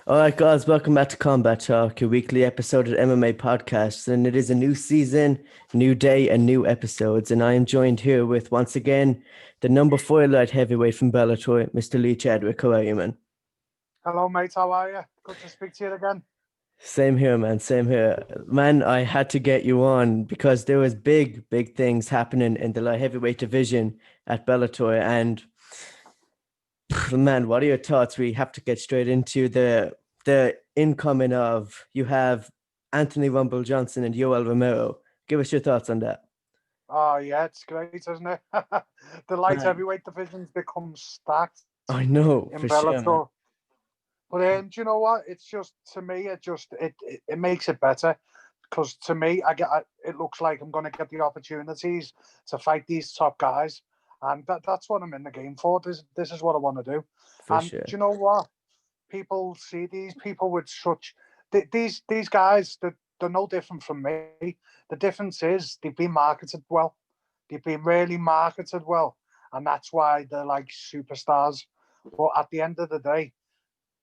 All right, guys, welcome back to Combat Talk, your weekly episode of MMA podcast. And it is a new season, new day, and new episodes. And I am joined here with, once again, the number 4 light heavyweight from Bellator, Mr. Lee Chadwick. How are you, man? Hello, mate. How are you? Good to speak to you again. Same here, man. Same here. Man, I had to get you on because there was big things happening in the light heavyweight division at Bellator. And man, what are your thoughts? We have to get straight into the incoming of you have Anthony Rumble Johnson and Yoel Romero. Give us your thoughts on that. Oh, yeah, it's great, isn't it? The light Man, heavyweight division's become stacked I know in for sure, man. Bellator. But do you know what? It's just, to me, it makes it better. Because to me, it looks like I'm going to get the opportunities to fight these top guys. And that's what I'm in the game for. This is what I want to do. For And do sure. you know what? People see these people with such these guys that they're no different from me. The difference is they've been marketed well. They've been really marketed well, and that's why they're like superstars. But at the end of the day,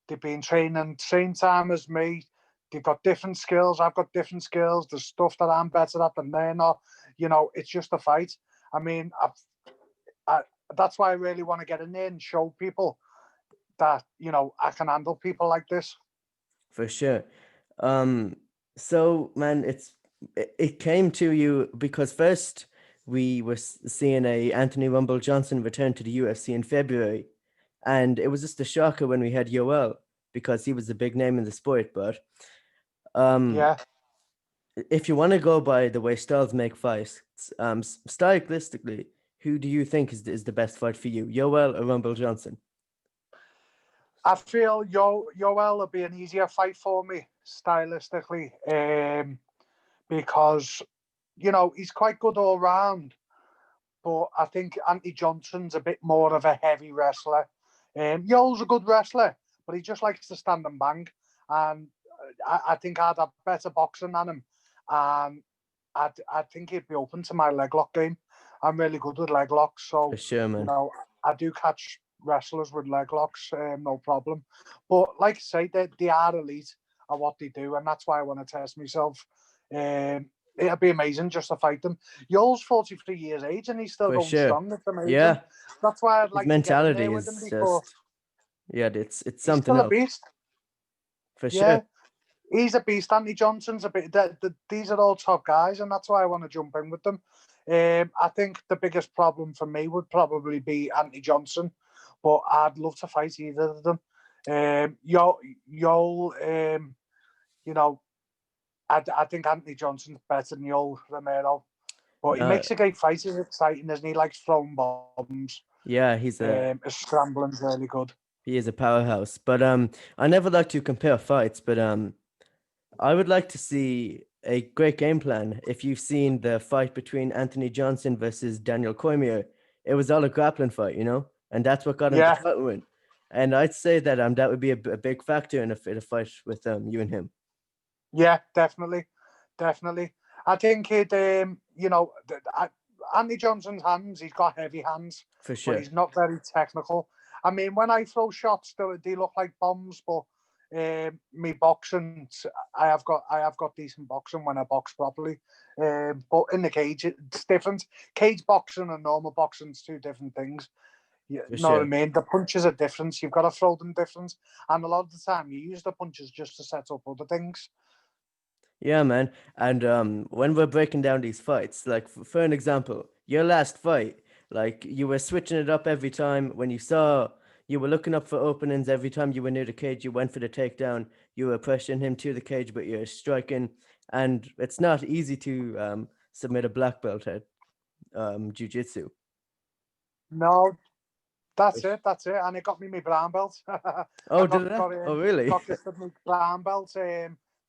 they've been training same time as me. They've got different skills. I've got different skills. There's stuff that I'm better at than they're not. It's just a fight. I mean, I, that's why I really want to get in there and show people that I can handle people like this. For sure. Um, so man, it came to you because first we were seeing a Anthony Rumble Johnson return to the UFC in February, and it was just a shocker when we had Yoel because he was a big name in the sport. But um, Yeah, if you want to go by the way styles make fights, stylistically, who do you think is the best fight for you, Yoel or Rumble Johnson? I feel Yoel will be an easier fight for me stylistically, because he's quite good all round. But I think Anthony Johnson's a bit more of a heavy wrestler. Yoel's a good wrestler, but he just likes to stand and bang. And I think I'd have better boxing than him. And I think he'd be open to my leg lock game. I'm really good with leg locks, For so sure, you man. know I do catch wrestlers with leg locks, no problem. But like I say, they are elite at what they do, and that's why I want to test myself. It'd be amazing just to fight them. Yoel's 43 years age and he's still For going sure. strong. It's amazing. Yeah, That's why I'd his like to get in mentality there with him is because just yeah, it's he's something still a else beast. for sure. Yeah, he's a beast. Anthony Johnson's a bit. These are all top guys, and that's why I want to jump in with them. I think the biggest problem for me would probably be Anthony Johnson, but I'd love to fight either of them. Yoel, you know, I think Anthony Johnson's better than Yoel Romero, but he No, makes a great fight. He's exciting, isn't he? He likes throwing bombs. yeah, His scrambling's really good. he is a powerhouse. But I never like to compare fights, but I would like to see a great game plan. If you've seen the fight between Anthony Johnson versus Daniel Cormier, it was all a grappling fight, and that's what got him the Yeah, title win. And I'd say that that would be a big factor in a fight with you and him yeah, definitely, definitely. I think Andy Johnson's hands. He's got heavy hands, for but sure. he's not very technical. I mean, when I throw shots, they look like bombs. But me boxing, I have got decent boxing when I box properly. But in the cage, it's different. Cage boxing and normal boxing's two different things. You For know what I sure. mean? The punches are different. You've got to throw them different, and a lot of the time you use the punches just to set up other things. Yeah, man. And when we're breaking down these fights, like for an example, your last fight, like you were switching it up every time when you were looking up for openings every time you were near the cage, you went for the takedown, you were pushing him to the cage, but you're striking. And it's not easy to submit a black belt at jiu-jitsu. No, that's it. That's it. And it got me my brown belt. I Oh, did got it? got Oh, um, really? got gifted my brown belt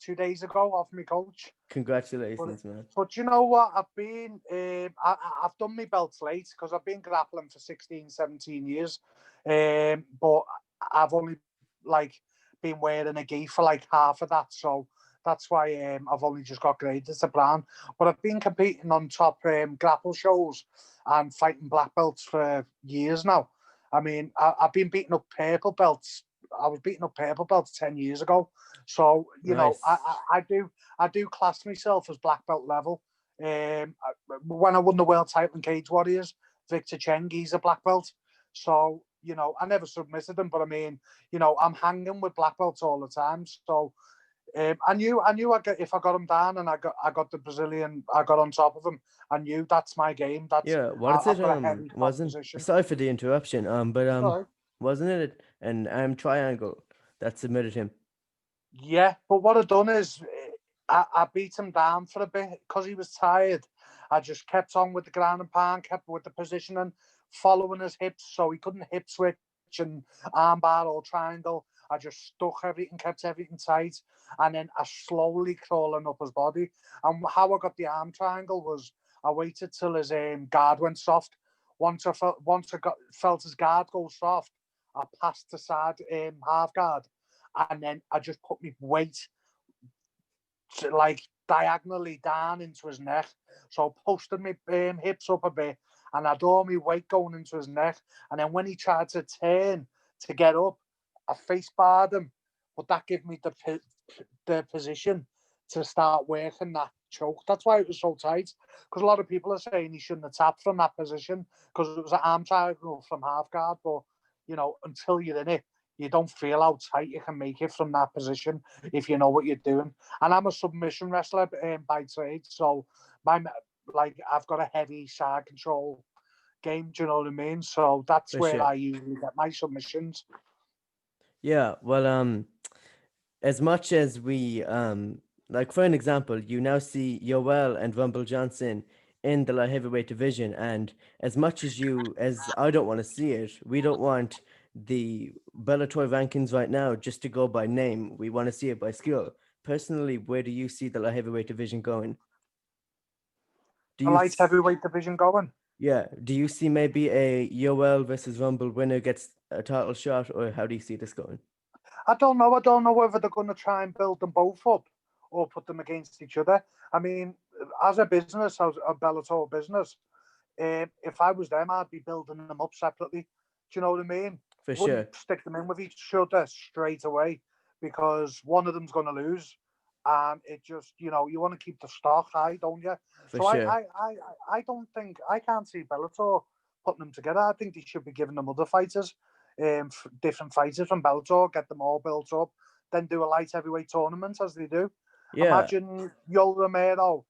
2 days ago off my coach. But Congratulations, man. but you know what? I've done my belts late because I've been grappling for 16, 17 years. But I've only like been wearing a gi for like half of that. So that's why I've only just got graded as a brown. But I've been competing on top grapple shows and fighting black belts for years now. I mean, I've been beating up purple belts was beating up purple belts 10 years ago. So Nice. I do class myself as black belt level. When I won the world title in Cage Warriors, Victor Cheng, he's a black belt. So I never submitted him, but I mean, I'm hanging with black belts all the time. So I knew if I got him down and I got the Brazilian, I got on top of him. I knew that's my game. Yeah, what is it? I've got a heavy Wasn't competition. sorry for the interruption. But Sorry. wasn't it an triangle that submitted him? Yeah, but what I done is I beat him down for a bit because he was tired. I just kept on with the ground and pound, kept with the positioning, following his hips so he couldn't hip switch and armbar or triangle. I just stuck everything, kept everything tight, and then I slowly crawling up his body. And how I got the arm triangle was I waited till his guard went soft. Once I felt his guard go soft, I passed the side half guard, and then I just put my weight like diagonally down into his neck. So I posted my hips up a bit, and I had all my weight going into his neck. And then when he tried to turn to get up, I face barred him, but that gave me the position to start working that choke. That's why it was so tight. Because a lot of people are saying he shouldn't have tapped from that position because it was an arm triangle from half guard. But until you're in it, you don't feel how tight you can make it from that position if you know what you're doing. And I'm a submission wrestler by trade, so I've got a heavy side control game. Do you know what I mean? So that's For where sure. I usually get my submissions. Yeah, well, as much as we like for an example, you now see Yoel and Rumble Johnson in the light heavyweight division, and as much as I don't want to see it, we don't want the Bellator rankings right now just to go by name. We want to see it by skill. Personally, where do you see the light heavyweight division going? Do The you light heavyweight division going. yeah, do you see maybe a Yoel versus Rumble winner gets a title shot, or how do you see this going? I don't know. I don't know whether they're going to try and build them both up or put them against each other. I mean, as a business, as a Bellator business, if I was them, I'd be building them up separately. Do you know what I mean? For Wouldn't sure. stick them in with each other straight away because one of them's going to lose, and it just you want to keep the stock high, don't you? For So sure. I don't think I can't see Bellator putting them together. I think they should be giving them other fighters, different fighters from Bellator, get them all built up, then do a light heavyweight tournament as they do. Yeah. Imagine Yoel Romero,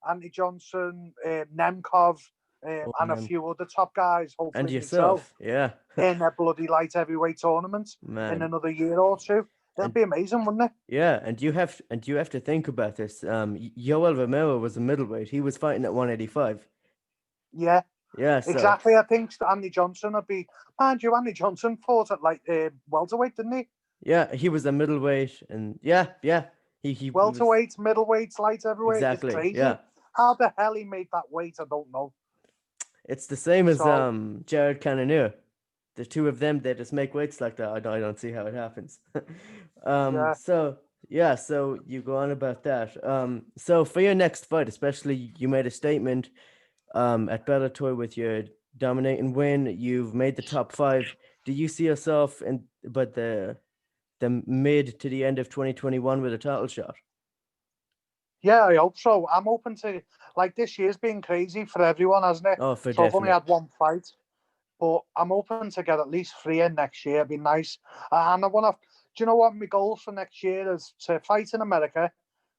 Anthony Johnson, Nemkov, Oh, and a man. few other top guys, And hopefully myself, yourself. Yeah. in a bloody light heavyweight tournament in Man. another year or two. It'll And be amazing, wouldn't it? yeah, and you have to think about this. Yoel Romero was a middleweight. He was fighting at 185. Yeah, Yeah, so exactly. I think Andy Johnson would be. Mind you, Andy Johnson fought at like welterweight, didn't he? yeah, he was a middleweight, and yeah, he was Welterweight, middleweight, light heavyweight. It's exactly, crazy. yeah. How the hell he made that weight, I don't know. It's the same as So Jared Cannonier. The two of them, they just make weights like that. I don't see how it happens. yeah, So yeah, so you go on about that. So for your next fight, especially, you made a statement at Bellator with your dominating win. You've made the top five. Do you see yourself in but the mid to the end of 2021 with a title shot? yeah, I hope so. I'm open to like this year's been crazy for everyone, hasn't it? Oh, for So I've only definite. had one fight, but I'm open to get at least three in next year. It'd be nice. And I want to. Do you know what my goals for next year is? To fight in America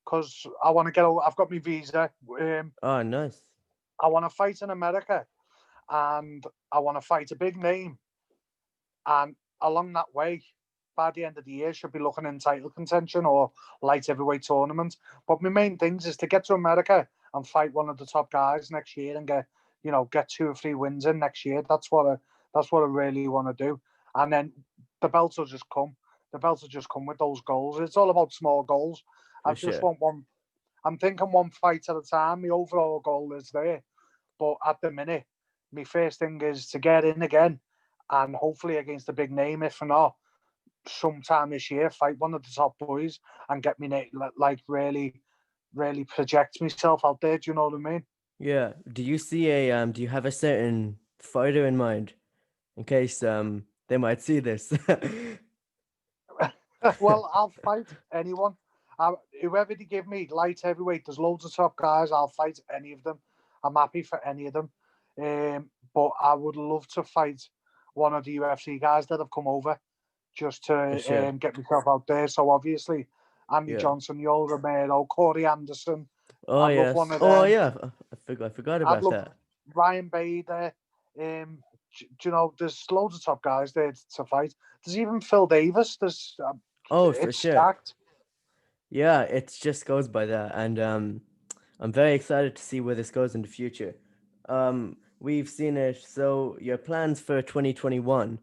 because I want to get. I've got my visa. Oh, nice. I want to fight in America, and I want to fight a big name. And along that way, by the end of the year, should be looking in title contention or light heavyweight tournament. But my main things is to get to America and fight one of the top guys next year and get 2 or 3 wins in next year. That's what I really want to do. And then the belts will just come. The belts will just come with those goals. It's all about small goals. I For just sure. want one. I'm thinking one fight at a time. The overall goal is there, but at the minute, my first thing is to get in again, and hopefully against a big name. If not, sometime this year, fight one of the top boys and get me like really, really project myself out there. Do you know what I mean? Yeah. Do you see do you have a certain fighter in mind in case they might see this? Well, I'll fight anyone. Whoever they give me, light heavyweight, there's loads of top guys. I'll fight any of them. I'm happy for any of them. But I would love to fight one of the UFC guys that have come over just For to sure. get myself out there. So obviously, Andy Yeah. Johnson, Yoel Romero, Corey Anderson. Oh I'd love one yes. of Oh them. yeah. I forgot I'd about love that. Ryan Bader. There's loads of top guys there to fight. There's even Phil Davis. Oh, for It's sure. stacked. Yeah, it just goes by that, and I'm very excited to see where this goes in the future. We've seen it. So your plans for 2021,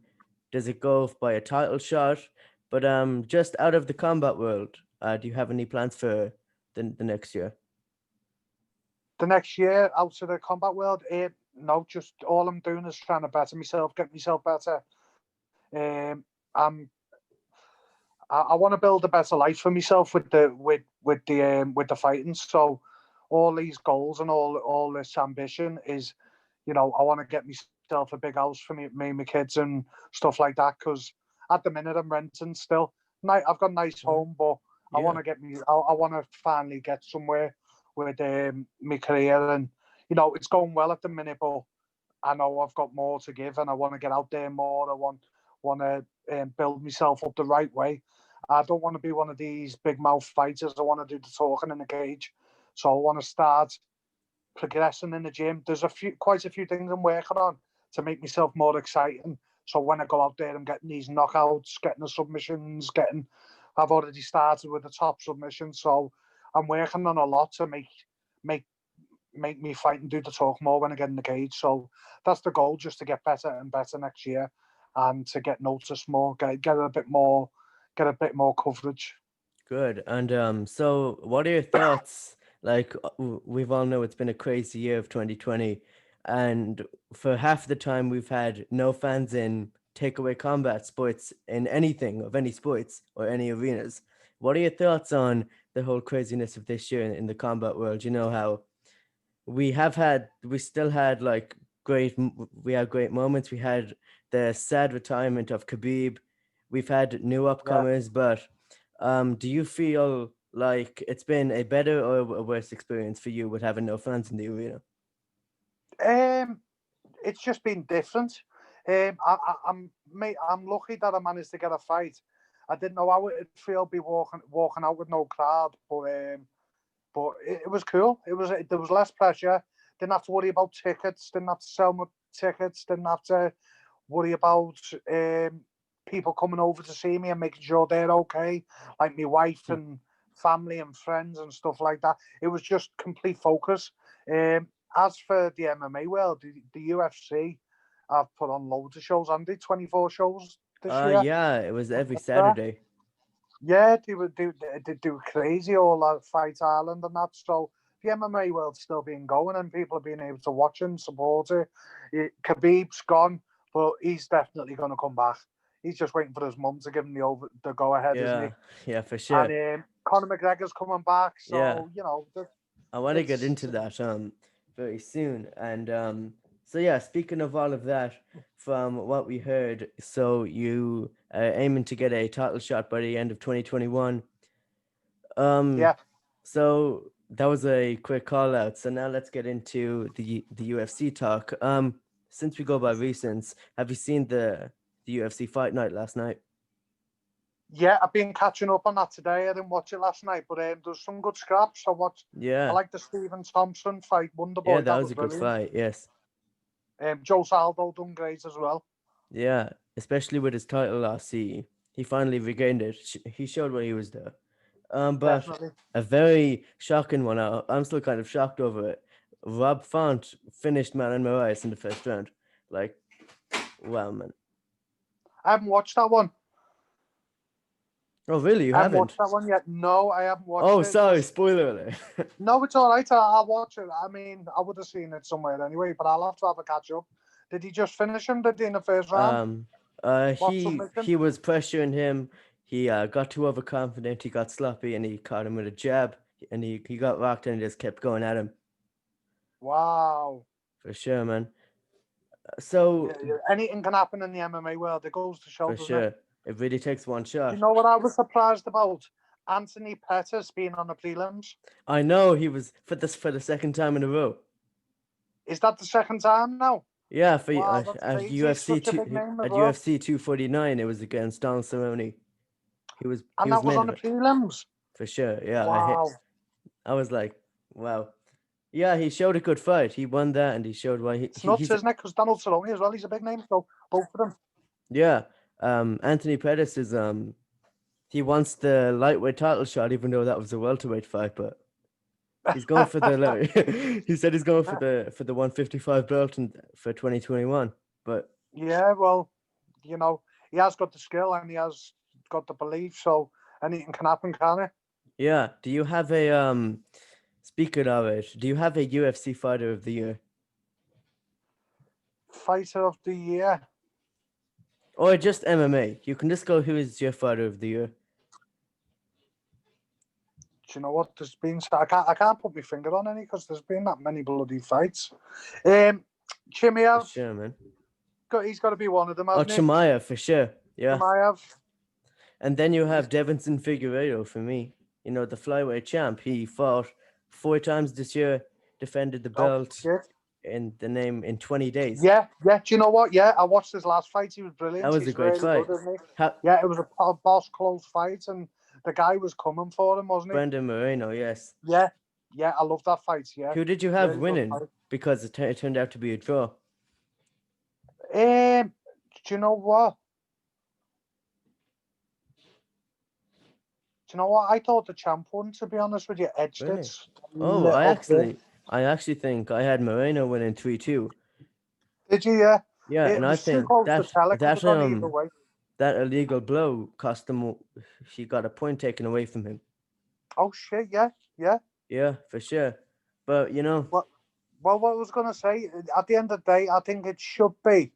does it go by a title shot? But just out of the combat world, do you have any plans for the next year? The next year out of the combat world, no, just all I'm doing is trying to better myself, get myself better. I'm I want to build a better life for myself with the fighting. So all these goals and all this ambition is, I want to get myself a big house for me and my kids and stuff like that. Because at the minute I'm renting still. I've got a nice Mhm. home, but I want Yeah, to I want to finally get somewhere with my career, and it's going well at the minute, but I know I've got more to give, and I want to get out there more. I want to build myself up the right way. I don't want to be one of these big mouth fighters. I want to do the talking in the cage. So I want to start progressing in the gym. There's quite a few things I'm working on to make myself more exciting. So when I go out there, I'm getting these knockouts, getting the submissions, I've already started with the top submission. So I'm working on a lot to make make me fight and do the talk more when I get in the cage. So that's the goal, just to get better and better next year, and to get noticed more, get a bit more coverage. good. And so what are your thoughts? Like we've all know it's been a crazy year of 2020, and for half the time we've had no fans in takeaway combat sports in anything of any sports or any arenas. What are your thoughts on the whole craziness of this year in the combat world? You know how we still had like we had great moments. We had the sad retirement of Khabib. We've had new Yeah. upcomers, but do you feel like it's been a better or a worse experience for you with having no fans in the arena? Um, it's just been different. I'm lucky that I managed to get a fight. I didn't know how it'd feel be walking out with no crowd, but it was cool. There was less pressure. Didn't have to worry about tickets. Didn't have to sell my tickets. Didn't have to worry about people coming over to see me and making sure they're okay, like my wife Hmm. and family and friends and stuff like that. It was just complete focus. As for the MMA world, the UFC have put on loads of shows, haven't they? 24 shows this year. Yeah, it was every Yeah, Saturday. yeah, they were crazy, all that Fight Island and that. So the MMA world's still been going, and people are being able to watch and support it. Khabib's gone, but he's definitely going to come back. He's just waiting for his mum to give him the go ahead, isn't he? Yeah, yeah, for sure. And Conor McGregor's coming back, Yeah. so I want to get it's into that very soon. And so yeah, speaking of all of that, from what we heard, so you are aiming to get a title shot by the end of 2021. Um, yeah, so that was a quick call out. So now let's get into the UFC talk. Since we go by recents, have you seen the UFC fight night last night? yeah. I've been catching up on that today. I didn't watch it last night, but there's some good scraps. I Yeah, like the Stephen Thompson fight, yeah, Wonderboy. that That was was a good brilliant. fight. Yes. Joe Saldo done great as well. Yeah, especially with his title loss, he finally regained it. He showed what he was there. But Definitely. a very shocking one. I'm still kind of shocked over it. Rob Font finished Marlon Moraes in the first round. Like, wow, man. I haven't watched that one. Oh, really? You I haven't haven't? watched that one yet. No, I haven't watched Oh, it. sorry. Just Spoiler alert. no, it's all right. I'll watch it. I mean, I would have seen it somewhere anyway, but I'll have to have a catch up. Did he just finish him? Did he in the first round? um, What he submission? was pressuring him. He got too overconfident. He got sloppy, and he caught him with a jab, and he got rocked, and he just kept going at him Wow. for sure, man. Yeah, So yeah. Anything can happen in the MMA world. It goes to show, for doesn't it? sure. It really takes one Do shot. you know what I was surprised about? Anthony Pettis being on the prelims. I know he was for the second time in a row. Is that the second time now? Yeah, for Wow, that's crazy. He's UFC such a two big name as at well. UFC 249. It was against Donald Cerrone. He And was that was main on the event prelims. for sure. Yeah, Wow. I was like, wow. Yeah, he showed a good fight. He won that, and he showed why It's nuts, he's isn't it? Because Donald Cerrone as well, he's a big name. So both of them. yeah. Anthony Pettis is he wants the lightweight title shot, even though that was a welterweight fight, but he's going for the he said he's going for the 155 belt and for 2021. But Yeah, well, he has got the skill and he has got the belief. So anything can happen, can it? yeah, do you have a speaking of it, do you have a UFC fighter of the year? Fighter of the year. Or just MMA? You can just go who is your fighter of the year. Do you know what? There's been. I can't put my finger on any because there's been that many bloody fights. For Chimaev, sure, man. he's got to be one of them, Oh, hasn't he? Chimaev, for sure. Yeah. Chimaev. And then you have Devinson Figueiredo for me. You know, the flyweight champ. He fought 4 times this year, defended the Oh, belt shit. in 20 days. Yeah. Do you know what? Yeah, I watched his last fight. He was That brilliant. was a He's great really fight. good, isn't he? Yeah, it was a boss close fight, and the guy was coming for him, wasn't he? Brandon Moreno, yes. Yeah, I love that fight. Yeah, Who did you have really good winning? fight. Because it turned out to be a draw. Do you know what? I thought the champ won. To be honest with you, edged Really? it. Oh, Little bit. I actually think I had Moreno winning 3-2. Did you? Yeah. Yeah, It and I was too think close to tell. It could have gone either way. that illegal blow cost him. He got a point taken away from him. Oh shit! Yeah. Yeah, for sure. But you know, Well, what I was gonna say at the end of the day, I think it should be,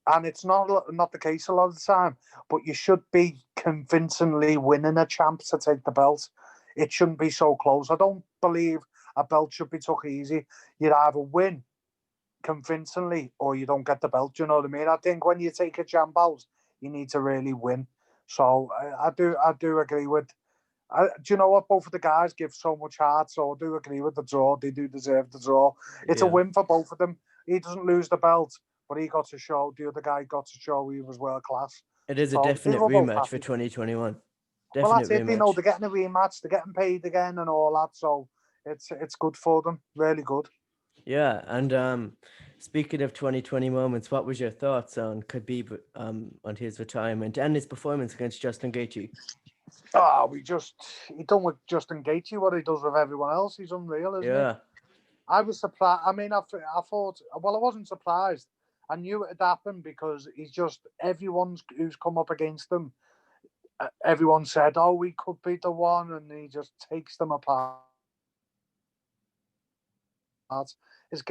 and it's not the case a lot of the time. But you should be convincingly winning a champ to take the belt. It shouldn't be so close. I don't believe a belt should be took easy. You'd either win convincingly or you don't get the belt. Do you know what I mean? I think when you take a champ out, you need to really win. So I do agree with. Do you know what? Both of the guys give so much heart, so I do agree with the draw. They do deserve the draw. It's a yeah, win for both of them. He doesn't lose the belt, but he got to show. The other guy got to show he was world class. it is a So they definite were both rematch for happy. 2021. Well, Definite that's it. rematch. They're getting a rematch. They're getting paid again and all that. So it's good for them. Really good. Yeah, and speaking of 2020 moments, what was your thoughts on Khabib on his retirement and his performance against Justin Gaethje? Oh, he done with Justin Gaethje what he does with everyone else. He's unreal, isn't he? Yeah, I was surprised. I mean, I thought, well, I wasn't surprised. I knew it had happened because he's just everyone who's come up against him. Everyone said, "Oh, we could be the one," and he just takes them apart. His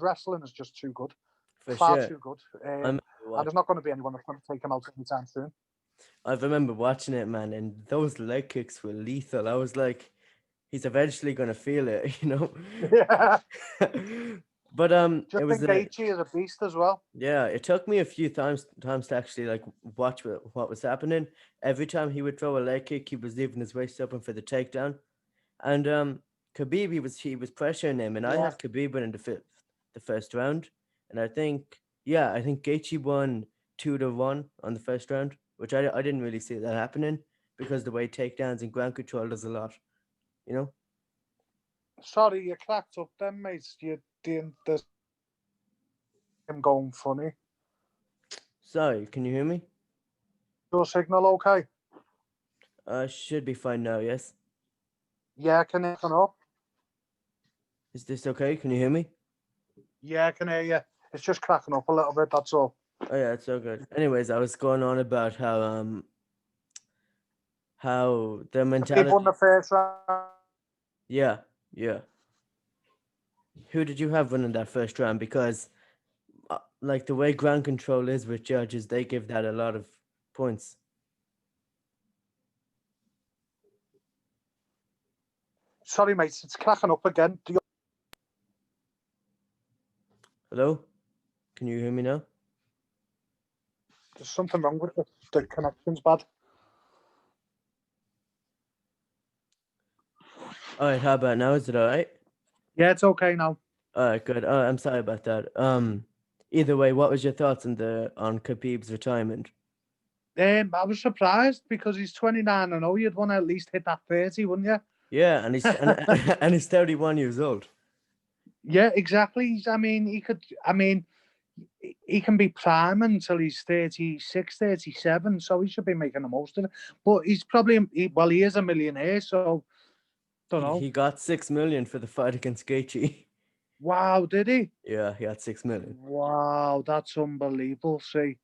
wrestling is just too good, for far sure. too good. I remember And there's not going to be anyone that's going to take him out anytime soon. I remember watching it, man, and those leg kicks were lethal. I was like, he's eventually gonna feel it, you know. Yeah, But it was Justin Gaethje is a beast as well. yeah. It took me a few times to actually like watch what was happening. Every time he would throw a leg kick, he was leaving his waist open for the takedown. And Khabib, he was pressuring him, and I Yeah. had Khabib winning the first round, and I think Gaethje won 2-1 on the first round, which I didn't really see that happening because the way takedowns and ground control does a lot, you know. Sorry, you cracked up then, mate. You didn't. There's him going funny. Sorry, can you hear me? Your signal okay? Should be fine now. Yes, Yeah, can you hear up? is this okay? Can you hear me? Yeah, I can hear you. It's just cracking up a little bit. That's all. Oh yeah, it's so good. Anyways, I was going on about how the People in mentality. the first round. Yeah, yeah. Who did you have winning that first round? Because like the way ground control is with judges, they give that a lot of points. Sorry, mate. It's cracking up again. Hello? Can you hear me now? There's something wrong with the connection's bad. All right, how about now? Is it all right? Yeah, it's okay now. All right, good. I'm sorry about that. Either way, what was your thoughts on Khabib's retirement? I was surprised because he's 29 and you'd want to at least hit that 30, wouldn't you? Yeah, and he's and he's 31 years old. Yeah, exactly. I mean, he can be prime until he's 36, 37, so he should be making the most of it. But he's probably, he is a millionaire, so don't He know. he got 6 million for the fight against Gaethje. Wow, did he? Yeah, he got 6 million. Wow, that's unbelievable. See,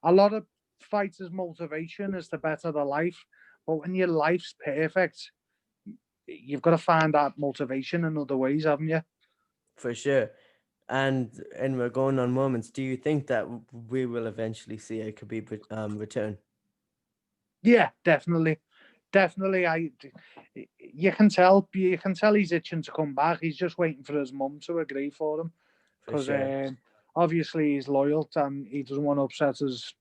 a lot of fighters' motivation is to better their life, but when your life's perfect, you've got to find that motivation in other ways, haven't you? For sure. And we're going on moments. Do you think that we will eventually see a Khabib return? Yeah, definitely, definitely. You can tell he's itching to come back. He's just waiting for his mum to agree for him For because sure. obviously he's loyal and he doesn't want to upset his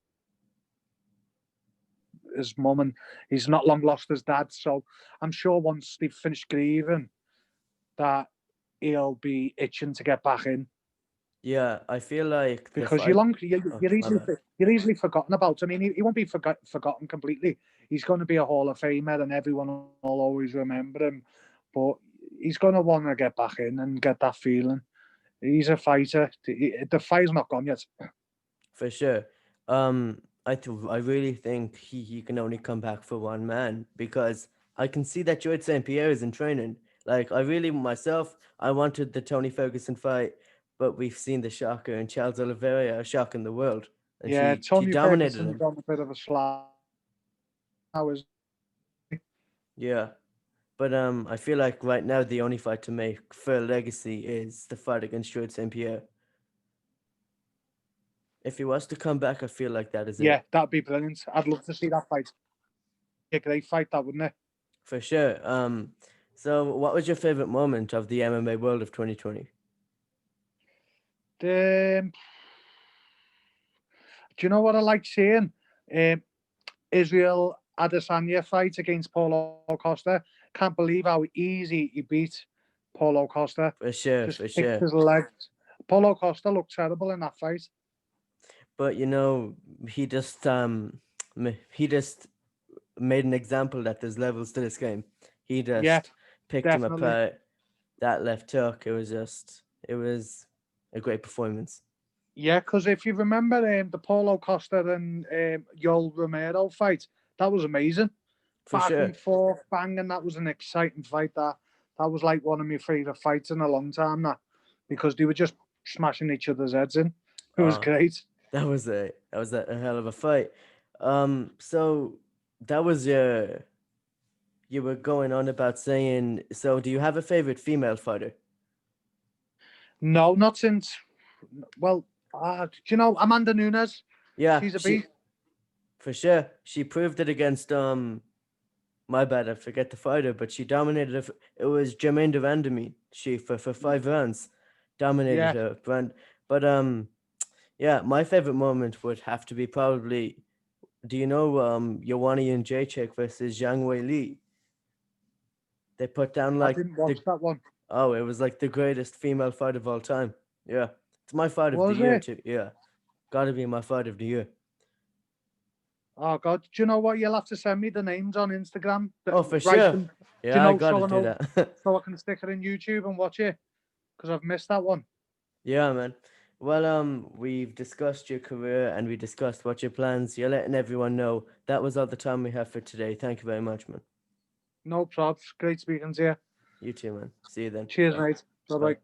mum, and he's not long lost his dad. So I'm sure once they've finished grieving, that he'll be itching to get back in Yeah, I feel like the because fight. Oh, you're my bad. easily forgotten about. I mean, he won't be forgotten completely. He's going to be a Hall of Famer, and everyone will always remember him. But he's going to want to get back in and get that feeling. He's a fighter. The fight's not gone yet. For sure. I really think he can only come back for one man because I can see that George St. Pierre is in training. Like I really myself, I wanted the Tony Ferguson fight, but we've seen the shocker and Charles Oliveira shocking the world, and Yeah, she Tony dominated Ferguson's him. on a bit of a slide now. Yeah, but I feel like right now the only fight to make for legacy is the fight against George St. Pierre. If he was to come back, I feel like that is Yeah, it. that'd be brilliant. I'd love to see that fight. A great fight, that wouldn't it? For sure. So what was your favorite moment of the MMA world of 2020? Um, do you know what I like seeing? Um, Israel Adesanya fight against Paulo Costa. Can't believe how easy he beat Paulo Costa. For sure, Just for kicked sure. his legs. Paulo Costa looked terrible in that fight. But you know, he just he just made an example that there's levels to this game. He Yeah, just picked him definitely. apart. That left hook, it was a great performance. Yeah, because if you remember the Paulo Costa and Yoel Romero fight, that was amazing. For Back sure. and forth, banging. That was an exciting fight. That was like one of my favorite fights in a long time. That because they were just smashing each other's heads in. It was Uh great. that was a hell of a fight. So that was your you were going on about saying, so do you have a favorite female fighter? No, not since. Well, do you know Amanda Nunes? Yeah, She's a beast. for sure. She proved it against my bad, I forget the fighter, but she dominated it was Jermaine Durandamy. She for 5 rounds dominated Yeah, her brand. But yeah, my favorite moment would have to be probably, do you know Joanna and Jacek versus Zhang Wei Li? They put down I like didn't watch the that one. oh, it was like the greatest female fight of all time. Yeah. It's my fight of the Was year it? too. Yeah. Gotta be my fight of the year. Oh God, do you know what? You'll have to send me the names on Instagram. Oh, for Right, sure. do you Yeah, I know gotta do that. so I can stick it in YouTube and watch it because I've missed that one. Yeah, man. Well, we've discussed your career and we discussed what your plans. You're letting everyone know. That was all the time we have for today. Thank you very much, man. No probs. Great speaking to you. You too, man. See you then. Cheers, Bye. mate. Bye Bye. bye.